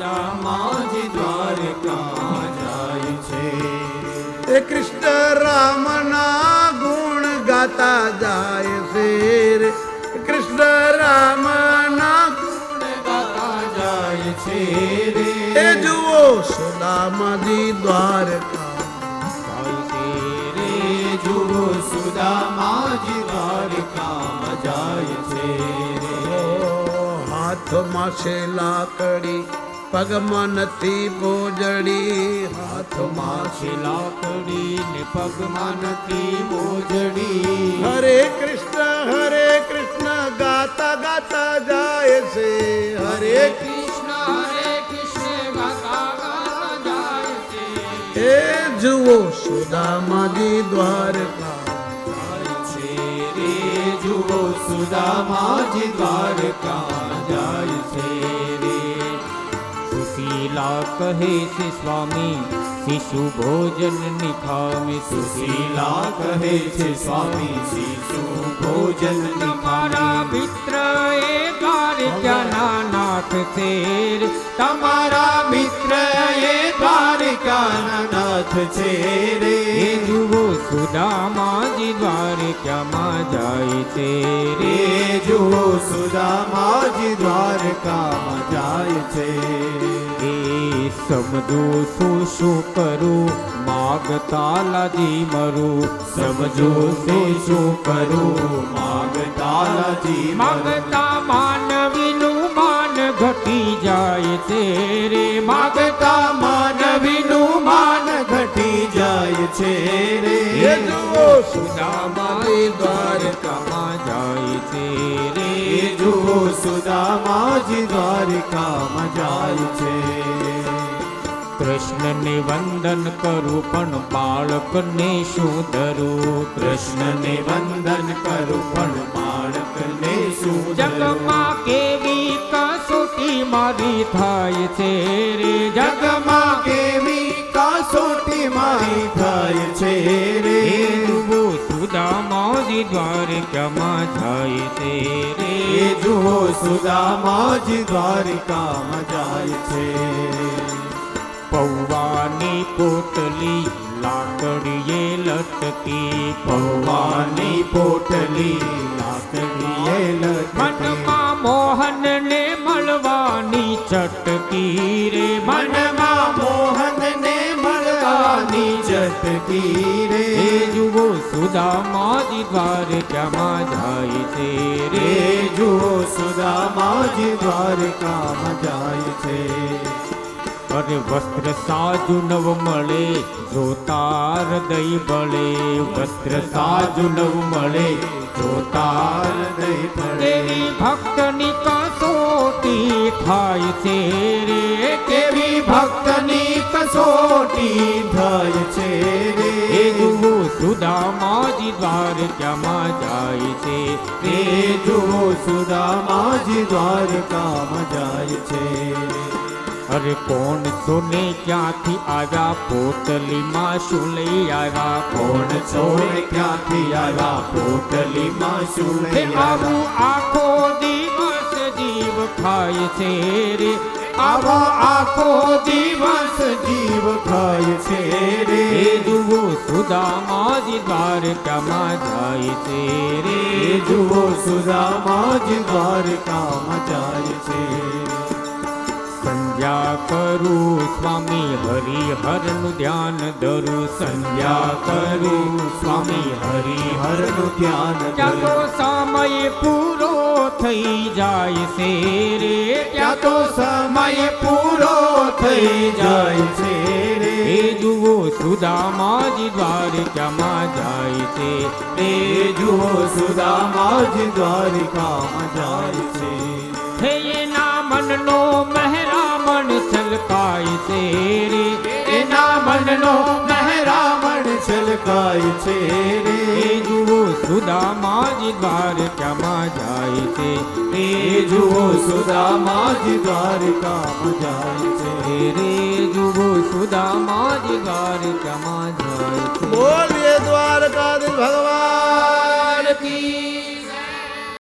સુદામાજી દ્વારકા જાય છે. એ કૃષ્ણ રામના ગુણ ગાતા જાય છે રે. કૃષ્ણ રામના ગુણ ગાતા જાય છે રે. એ જુઓ સુદામાજી દ્વારકા જાય છે રે. જુઓ સુદામાજી દ્વારકા જાય છે રે. હાથમાં છે લાકડી, પગમાં નથી બોજડી. હાથમાં છે લાકડી ને પગમાં નથી બોજડી. હરે કૃષ્ણ ગાતા ગાતા જાય છે. હરે કૃષ્ણ ગાતા ગાતા જાય છે. એ જુઓ સુદામાજી દ્વારકા જાય છે રે. જુઓ સુદામાજી દ્વારકા જાય છે રે. સુશીલા કહે છે સ્વામી શિશુ ભોજન નિખામે. સુશીલા કહે છે સ્વામી શિશુ ભોજન નિખામે. મિત્ર એ દ્વારકાના નાથ છે રે. તમારા મિત્ર એ દ્વારકાના નાથ છે રે. જુઓ સુદામાજી દ્વારકામાં જાય છે રે. જુઓ સુદામાજી દ્વારકામાં જાય છે. એ સમજો શું કરું માગતા લાજી મરું. સમજો શું કરું માગતા લાજી માગતા માનવીનું માન ઘટી જાય છે રે. માગતા માનવીનું માન ઘટી જાય છે રે. એ જુઓ સુદામાજી દ્વારકામાં જાય છે રે. જુઓ સુદામાજી દ્વારકામાં જાય છે. કૃષ્ણને વંદન કરું પણ બાળકને શું ધરું. કૃષ્ણને વંદન કરું પણ બાળકને શું ધરું. જગમાં કેવી કસોટી મારી થાય છે રે. જગમાં કેવી કસોટી મારી થાય છે રે. જુઓ સુદામાજી દ્વારકામાં જાય છે રે. જુઓ સુદામાજી દ્વારકામાં જાય છે. પૌવાની પોટલી લાકડીએ લટકી. પૌવાની પોટલી લાકડીએ લટકી. મનમાં મોહનને મળવાની ચટકી રે. મનમાં મોહનને મળવાની ચટકી રે. જુઓ સુદામાજી દ્વારકામાં જાય છે રે. જુઓ સુદામાજી દ્વારકામાં જાય છે. અરે વસ્ત્ર સાજુ નવ મળે જોતા હૃદય બળે. વસ્ત્ર સાજુ નવ મળે જોતા હૃદય બળે. કેવી ભક્તની કસોટી થાય છે રે. કેવી ભક્તની કસોટી થાય છે રે. એ જુઓ સુદામાજી દ્વારકામાં જાય છે રે. જુઓ સુદામાજી દ્વારકામાં જાય છે. અરે કોણ છો ને ક્યાંથી આવ્યા પોટલીમાં શું લઈ આવ્યા. કોણ છો ને ક્યાંથી આવ્યા પોટલીમાં શું લઈ આવ્યા. આવું આખો દિવસ જીવ ખાય છે રે. આવો આખો દિવસ જીવ ખાય છે રે. જુઓ સુદામાજી દ્વારકામાં જાય છે રે. જુઓ સુદામાજી દ્વારકામાં જાય છે. સંધ્યા કરું સ્વામી હરિહરનું ધ્યાન ધરું. સંધ્યા કરું સ્વામી હરિહરનું ધ્યાન ધરું. ત્યાં તો સમય પૂરો થઈ જાય છે રે. ત્યાં તો સમય પૂરો થઈ જાય છે રે. જુઓ સુદામાજી દ્વારકામાં જાય છે રે. જુઓ સુદામાજી દ્વારકામાં જાય છે. હે એના મનનો મહેરામણ છલકાય છે રે. એના મનનો મહેરામણ છલકાય છે રે. જુઓ સુદામાજી દ્વારકામાં જાય છે રે. જુઓ સુદામાજી દ્વારકામાં જાય છે રે. જુઓ સુદામાજી દ્વારકામાં જાય છે. બોલીએ દ્વારકાધીશ ભગવાન કી